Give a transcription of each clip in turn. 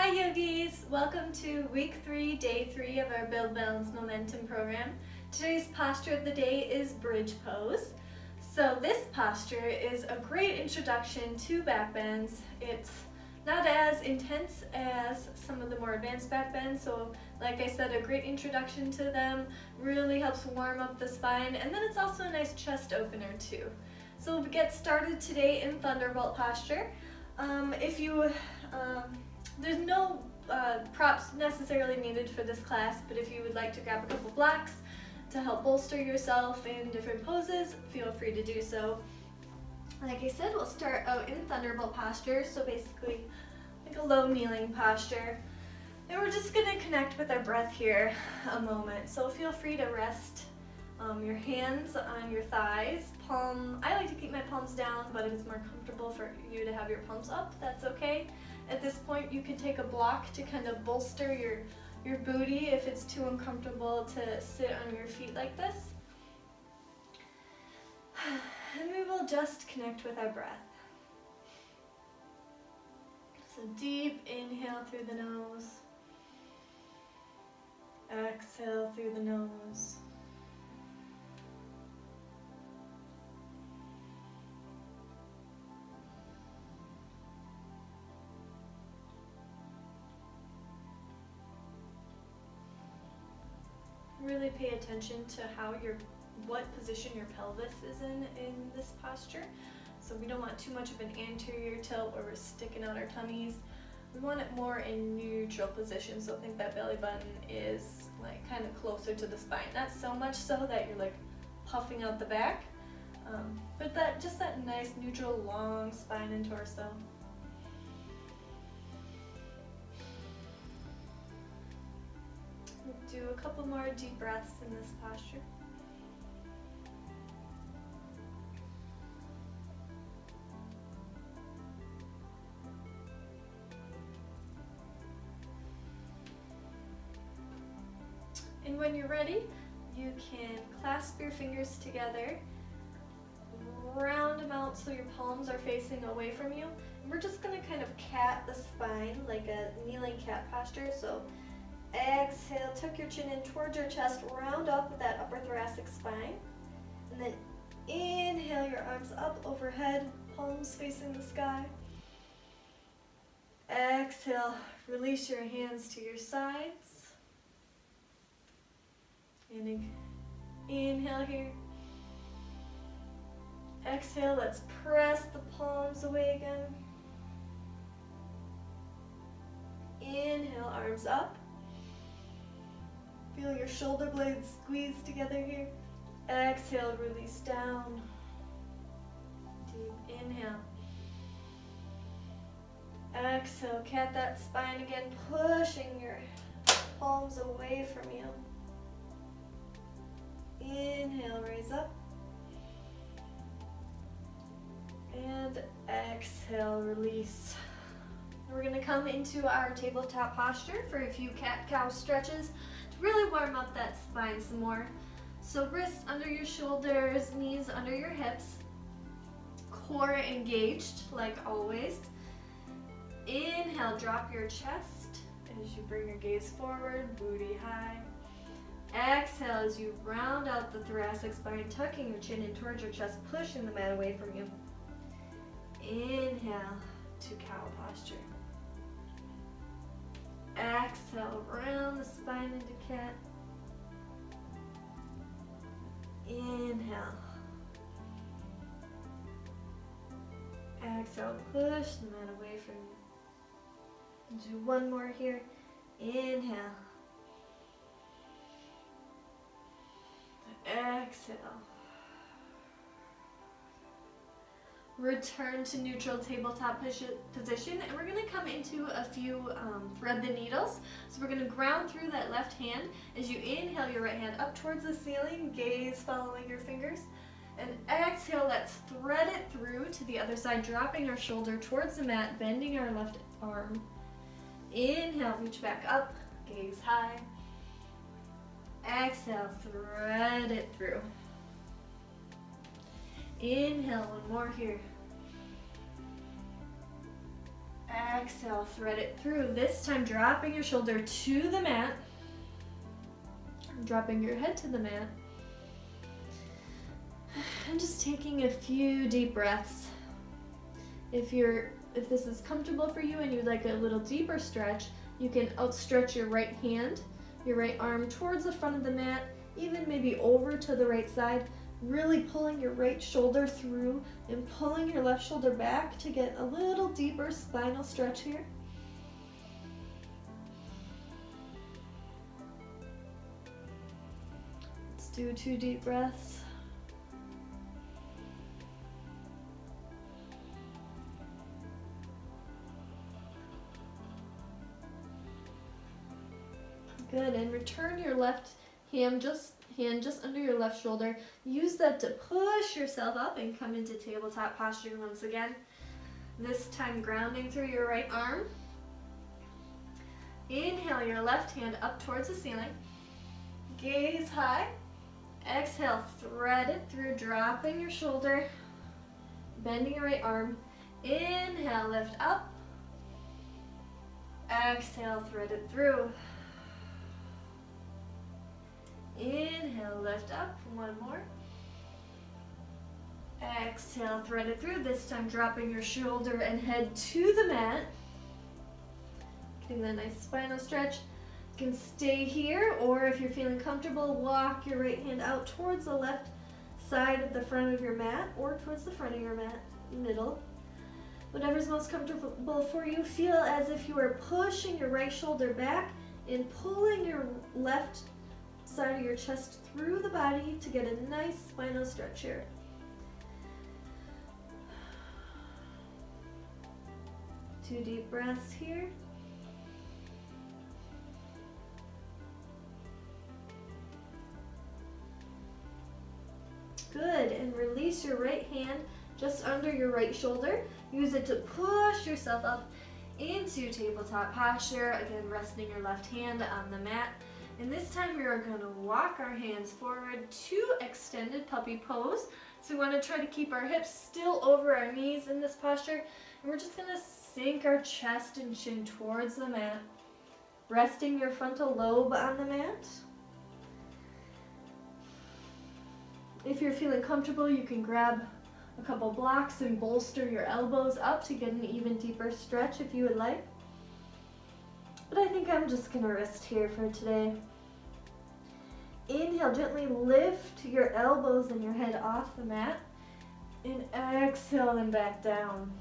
Hi yogis! Welcome to week 3, day 3 of our Build Balance Momentum program. Today's posture of the day is bridge pose. So this posture is a great introduction to back bends. It's not as intense as some of the more advanced back bends, so like I said, a great introduction to them, really helps warm up the spine, and then it's also a nice chest opener too. So we'll get started today in Thunderbolt posture. There's no props necessarily needed for this class, but if you would like to grab a couple blocks to help bolster yourself in different poses, feel free to do so. Like I said, we'll start out in Thunderbolt posture, so basically like a low kneeling posture. And we're just going to connect with our breath here a moment. So feel free to rest your hands on your thighs. I like to keep my palms down, but if it's more comfortable for you to have your palms up, that's okay. At this point, you can take a block to kind of bolster your booty if it's too uncomfortable to sit on your feet like this. And we will just connect with our breath. So deep inhale through the nose. Exhale through the nose. Really pay attention to what position your pelvis is in this posture. So we don't want too much of an anterior tilt where we're sticking out our tummies. We want it more in neutral position, so think that belly button is like kind of closer to the spine. Not so much so that you're like puffing out the back, but just that nice neutral long spine and torso. Do a couple more deep breaths in this posture. And when you're ready, you can clasp your fingers together, round them out so your palms are facing away from you. And we're just going to kind of cat the spine like a kneeling cat posture. So exhale, tuck your chin in towards your chest, round up with that upper thoracic spine. And then inhale, your arms up overhead, palms facing the sky. Exhale, release your hands to your sides. And inhale here. Exhale, let's press the palms away again. Inhale, arms up. Feel your shoulder blades squeeze together here. Exhale, release down. Deep inhale. Exhale, cat that spine again, pushing your palms away from you. Inhale, raise up. And exhale, release. We're going to come into our tabletop posture for a few cat-cow stretches to really warm up that spine some more. So wrists under your shoulders, knees under your hips, core engaged like always. Inhale, drop your chest as you bring your gaze forward, booty high. Exhale as you round out the thoracic spine, tucking your chin in towards your chest, pushing the mat away from you. Inhale to cow posture. Exhale, round the spine into cat. Inhale. Exhale, push the mat away from you. Do one more here. Inhale. Exhale. Return to neutral tabletop position, and we're going to come into a few thread the needles. So we're going to ground through that left hand. As you inhale your right hand up towards the ceiling, gaze following your fingers, and exhale, let's thread it through to the other side, dropping our shoulder towards the mat, bending our left arm. Inhale, reach back up, gaze high. Exhale, thread it through. Inhale, one more here. Exhale, thread it through. This time dropping your shoulder to the mat. Dropping your head to the mat. And just taking a few deep breaths. If this is comfortable for you and you'd like a little deeper stretch, you can outstretch your right hand, your right arm towards the front of the mat, even maybe over to the right side, really pulling your right shoulder through and pulling your left shoulder back to get a little deeper spinal stretch here. Let's do 2 deep breaths. Good, and return your left hand just under your left shoulder. Use that to push yourself up and come into tabletop posture once again. This time grounding through your right arm. Inhale your left hand up towards the ceiling. Gaze high. Exhale, thread it through, dropping your shoulder, bending your right arm. Inhale, lift up. Exhale, thread it through. Inhale, lift up, 1 more. Exhale, thread it through, this time dropping your shoulder and head to the mat. Getting that nice spinal stretch. You can stay here, or if you're feeling comfortable, walk your right hand out towards the left side of the front of your mat, or towards the front of your mat, middle. Whatever's most comfortable for you. Feel as if you are pushing your right shoulder back and pulling your left side of your chest through the body to get a nice spinal stretch here. Two deep breaths here. Good, and release your right hand just under your right shoulder. Use it to push yourself up into tabletop posture. Again, resting your left hand on the mat. And this time we are going to walk our hands forward to extended puppy pose. So we want to try to keep our hips still over our knees in this posture. And we're just going to sink our chest and chin towards the mat. Resting your frontal lobe on the mat. If you're feeling comfortable, you can grab a couple blocks and bolster your elbows up to get an even deeper stretch if you would like. But I think I'm just gonna rest here for today. Inhale, gently lift your elbows and your head off the mat. And exhale them back down.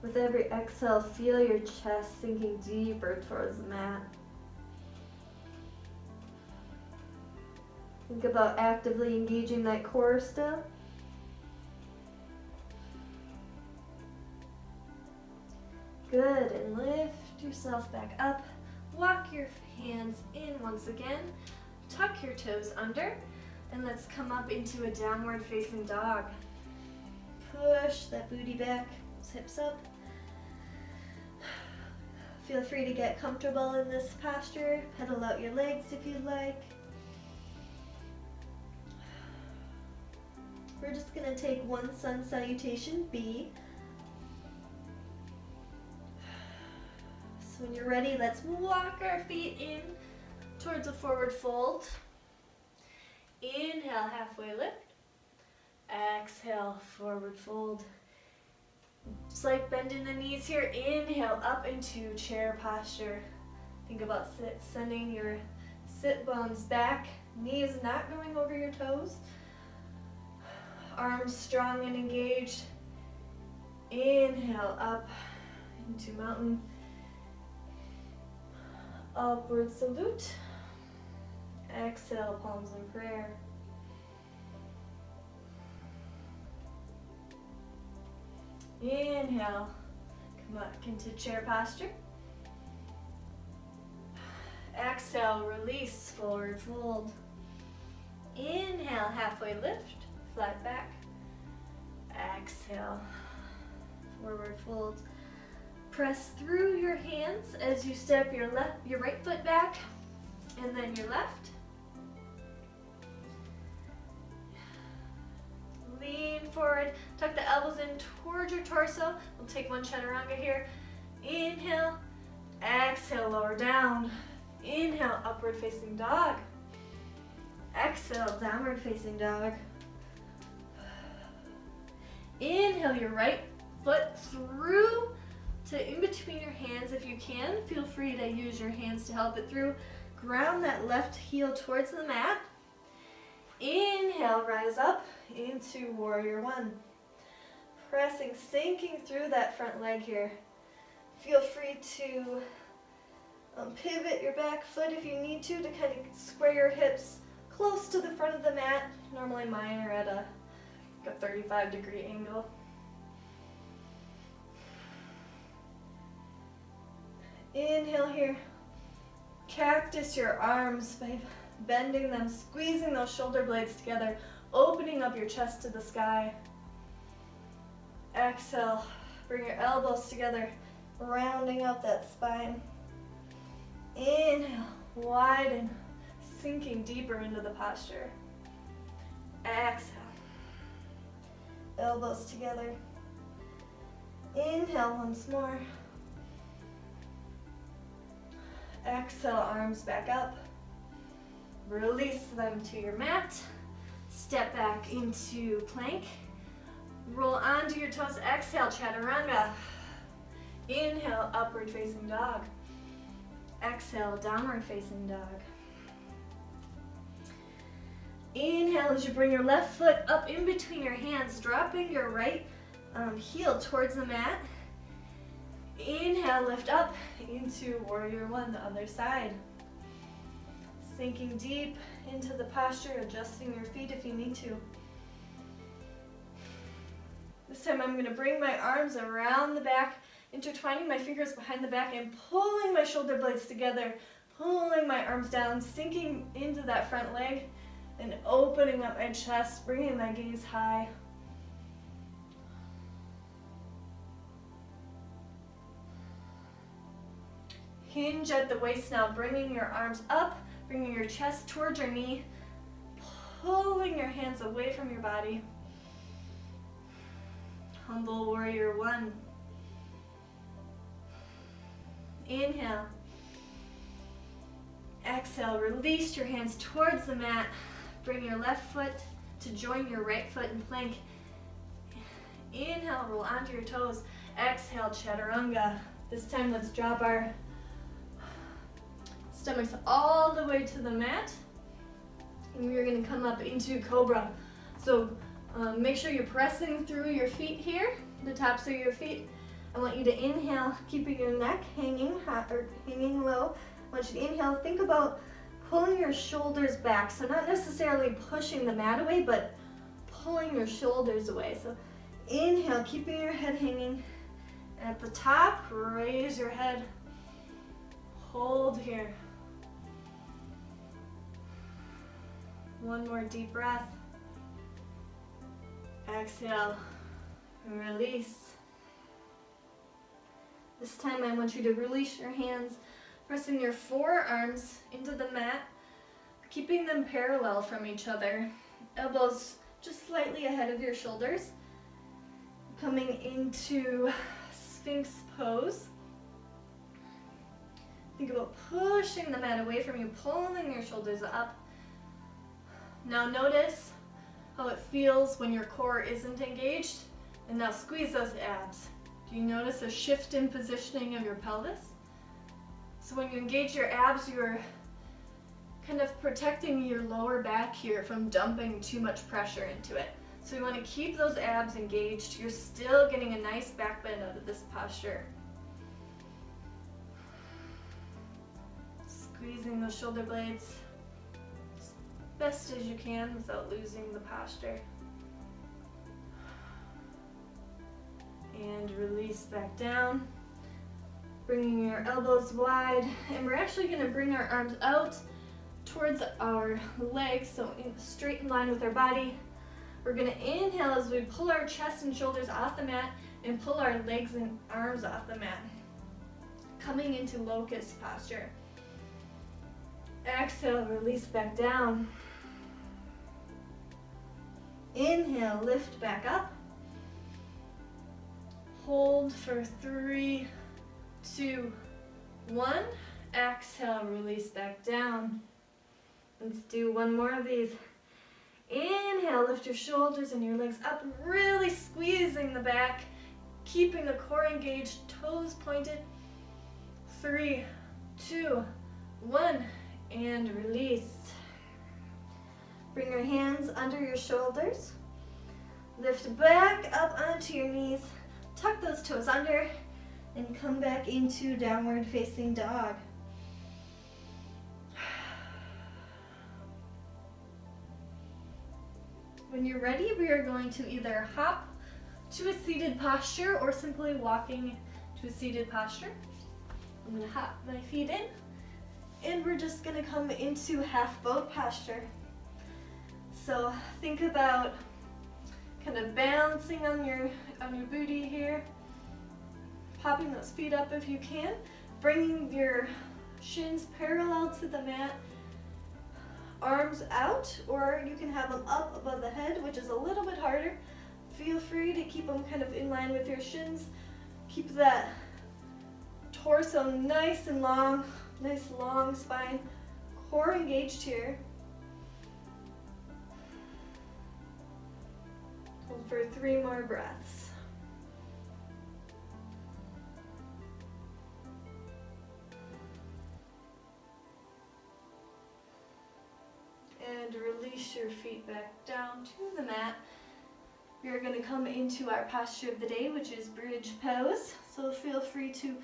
With every exhale, feel your chest sinking deeper towards the mat. Think about actively engaging that core still. Good, and lift yourself back up. Walk your hands in once again. Tuck your toes under, and let's come up into a downward facing dog. Push that booty back, hips up. Feel free to get comfortable in this posture. Pedal out your legs if you'd like. We're just going to take one sun salutation, B. So when you're ready, let's walk our feet in towards a forward fold. Inhale, halfway lift. Exhale, forward fold. Slight bend in the knees here. Inhale, up into chair posture. Think about sending your sit bones back. Knees not going over your toes. Arms strong and engaged. Inhale, up into mountain. Upward salute. Exhale, palms in prayer. Inhale, come back into chair posture. Exhale, release, forward fold. Inhale, halfway lift, flat back. Exhale, forward fold. Press through your hands as you step your right foot back, and then your left. chin towards your torso. We'll take one chaturanga here. Inhale, exhale, lower down. Inhale, upward facing dog. Exhale, downward facing dog. Inhale your right foot through to in between your hands if you can. Feel free to use your hands to help it through. Ground that left heel towards the mat. Inhale, rise up into warrior one. Pressing, sinking through that front leg here. Feel free to pivot your back foot if you need to kind of square your hips close to the front of the mat. Normally mine are at a 35-degree angle. Inhale here. Cactus your arms by bending them, squeezing those shoulder blades together, opening up your chest to the sky. Exhale, bring your elbows together, rounding up that spine. Inhale, widen, sinking deeper into the posture. Exhale, elbows together. Inhale once more. Exhale, arms back up. Release them to your mat. Step back into plank. Roll onto your toes. Exhale, chaturanga. Inhale, upward facing dog. Exhale, downward facing dog. Inhale as you bring your left foot up in between your hands, dropping your right heel towards the mat. Inhale, lift up into warrior one, the other side. Sinking deep into the posture, adjusting your feet if you need to. This time I'm going to bring my arms around the back, intertwining my fingers behind the back and pulling my shoulder blades together, pulling my arms down, sinking into that front leg and opening up my chest, bringing my gaze high. Hinge at the waist now, bringing your arms up, bringing your chest towards your knee, pulling your hands away from your body. Humble warrior one. Inhale. Exhale, release your hands towards the mat. Bring your left foot to join your right foot in plank. Inhale, roll onto your toes. Exhale, chaturanga. This time let's drop our stomachs all the way to the mat. And we are going to come up into Cobra. So make sure you're pressing through your feet here, the tops of your feet. I want you to inhale, keeping your neck hanging low. I want you to inhale, think about pulling your shoulders back. So not necessarily pushing the mat away, but pulling your shoulders away. So inhale, keeping your head hanging. At the top, raise your head. Hold here. One more deep breath. Exhale, release. This time I want you to release your hands, pressing your forearms into the mat, keeping them parallel from each other. Elbows just slightly ahead of your shoulders. Coming into Sphinx pose. Think about pushing the mat away from you, pulling your shoulders up. Now notice how it feels when your core isn't engaged, and now squeeze those abs. Do you notice a shift in positioning of your pelvis? So when you engage your abs, you're kind of protecting your lower back here from dumping too much pressure into it. So you want to keep those abs engaged. You're still getting a nice back bend out of this posture. Squeezing those shoulder blades as best as you can without losing the posture. And release back down. Bringing your elbows wide. And we're actually going to bring our arms out towards our legs, so straight in line with our body. We're going to inhale as we pull our chest and shoulders off the mat and pull our legs and arms off the mat. Coming into locust posture. Exhale, release back down. Inhale, lift back up. Hold for 3, 2, 1. Exhale, release back down. Let's do one more of these. Inhale, lift your shoulders and your legs up, really squeezing the back, keeping the core engaged, toes pointed. 3, 2, 1, and release. Bring your hands under your shoulders. Lift back up onto your knees. Tuck those toes under and come back into downward facing dog. When you're ready, we are going to either hop to a seated posture or simply walking to a seated posture. I'm going to hop my feet in, and we're just going to come into half boat posture. So think about kind of balancing on your booty here, popping those feet up if you can, bringing your shins parallel to the mat, arms out, or you can have them up above the head, which is a little bit harder. Feel free to keep them kind of in line with your shins. Keep that torso nice and long, nice long spine, core engaged here. Hold for 3 more breaths. And release your feet back down to the mat. We are going to come into our posture of the day, which is bridge pose. So feel free to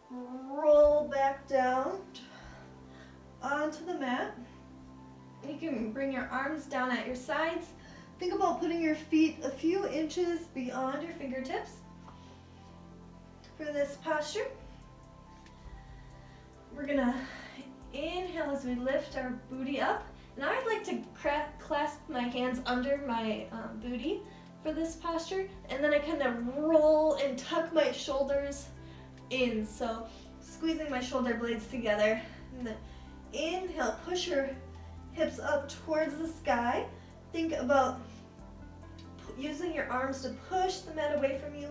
roll back down onto the mat. You can bring your arms down at your sides. Think about putting your feet a few inches beyond your fingertips for this posture. We're going to inhale as we lift our booty up. And I like to clasp my hands under my booty for this posture, and then I kind of roll and tuck my shoulders in. So squeezing my shoulder blades together. And then inhale, push your hips up towards the sky. Think about using your arms to push the mat away from you.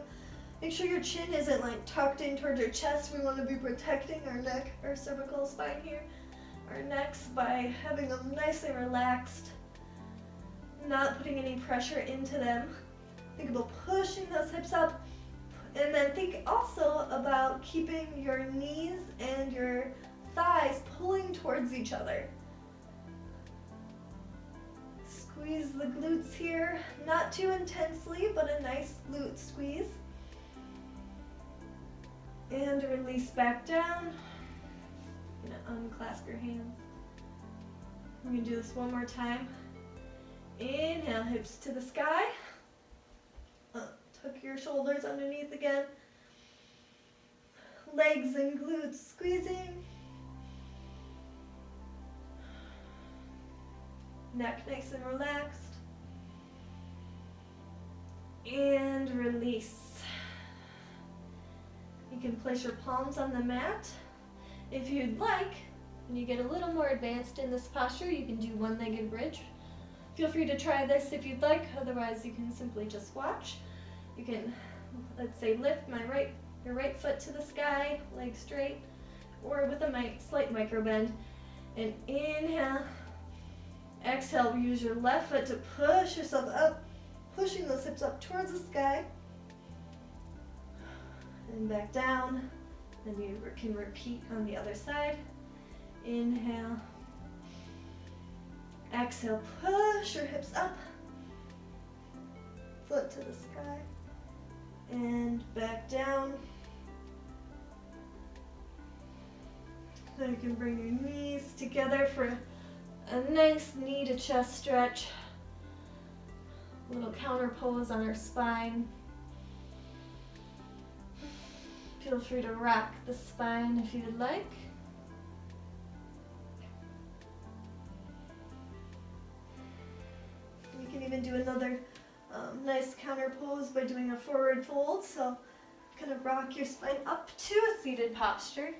Make sure your chin isn't like tucked in towards your chest. We want to be protecting our neck, our cervical spine here. Our necks by having them nice and relaxed, not putting any pressure into them. Think about pushing those hips up, and then think also about keeping your knees and your thighs pulling towards each other. Squeeze the glutes here, not too intensely, but a nice glute squeeze. And release back down. Unclasp your hands. We're going to do this one more time. Inhale, hips to the sky. Tuck your shoulders underneath again. Legs and glutes squeezing. Neck nice and relaxed. And release. You can place your palms on the mat. If you'd like, when you get a little more advanced in this posture, you can do one-legged bridge. Feel free to try this if you'd like, otherwise you can simply just watch. You can, let's say, lift your right foot to the sky, leg straight, or with a slight micro bend. And inhale, exhale, use your left foot to push yourself up, pushing those hips up towards the sky. And back down. Then you can repeat on the other side. Inhale. Exhale, push your hips up. Foot to the sky. And back down. Then you can bring your knees together for a nice knee to chest stretch. A little counter pose on our spine. Feel free to rock the spine if you'd like. You can even do another nice counter pose by doing a forward fold. So kind of rock your spine up to a seated posture.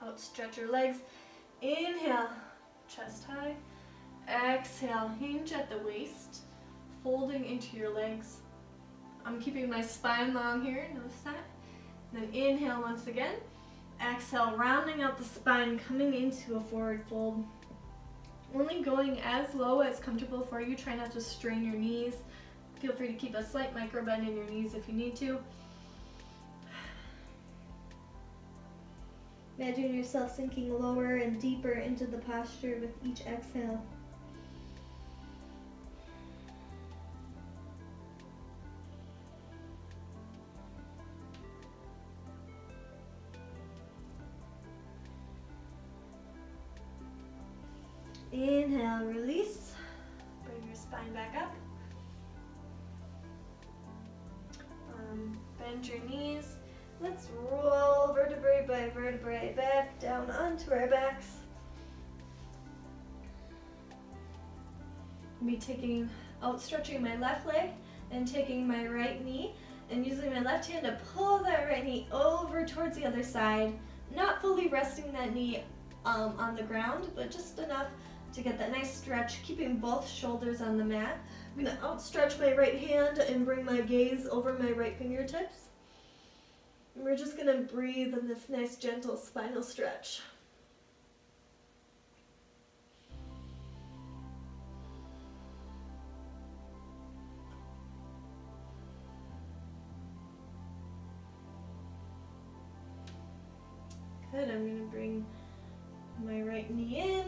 Outstretch your legs. Inhale, chest high. Exhale, hinge at the waist, folding into your legs. I'm keeping my spine long here, notice that. And then inhale once again. Exhale, rounding out the spine, coming into a forward fold. Only going as low as comfortable for you. Try not to strain your knees. Feel free to keep a slight micro bend in your knees if you need to. Imagine yourself sinking lower and deeper into the posture with each exhale. Inhale, release. Bring your spine back up. Bend your knees. Let's roll vertebrae by vertebrae back down onto our backs. I'll be outstretching my left leg and taking my right knee and using my left hand to pull that right knee over towards the other side. Not fully resting that knee on the ground, but just enough to get that nice stretch, keeping both shoulders on the mat. I'm going to outstretch my right hand and bring my gaze over my right fingertips. And we're just going to breathe in this nice gentle spinal stretch. Good, I'm going to bring my right knee in,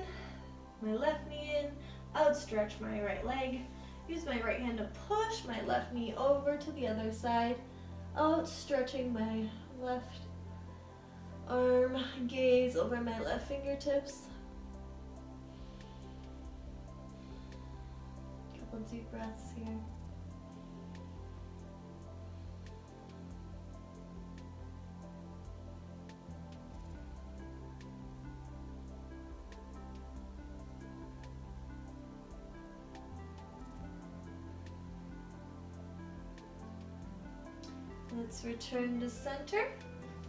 my left knee in, outstretch my right leg. Use my right hand to push my left knee over to the other side, outstretching my left arm, gaze over my left fingertips. Couple deep breaths here. Let's return to center.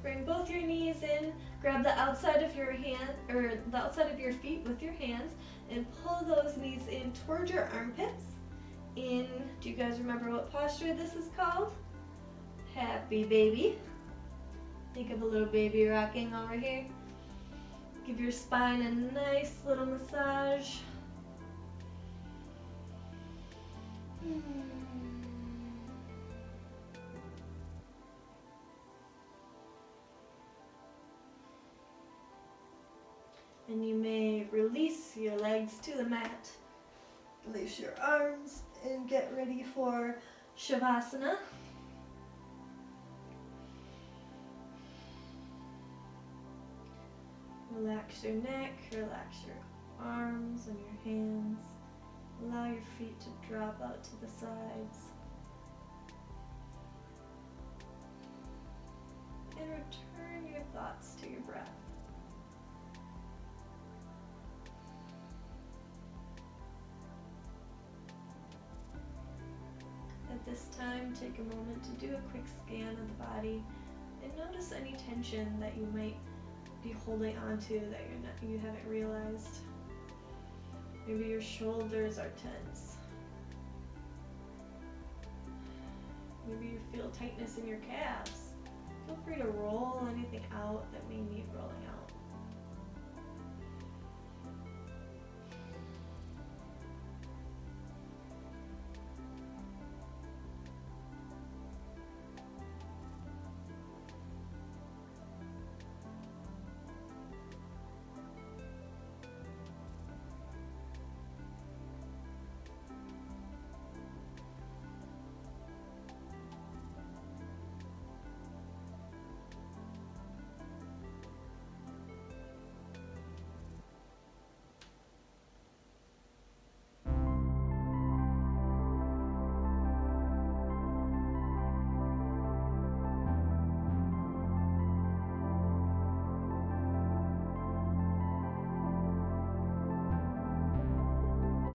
Bring both your knees in. Grab the outside of your hand or the outside of your feet with your hands and pull those knees in towards your armpits. In, do you guys remember what posture this is called? Happy baby. Think of a little baby rocking over here. Give your spine a nice little massage. And you may release your legs to the mat. Release your arms and get ready for Shavasana. Relax your neck, relax your arms and your hands. Allow your feet to drop out to the sides. And return your thoughts to your breath. At this time, take a moment to do a quick scan of the body and notice any tension that you might be holding onto that you haven't realized. Maybe your shoulders are tense. Maybe you feel tightness in your calves. Feel free to roll anything out that may need rolling out.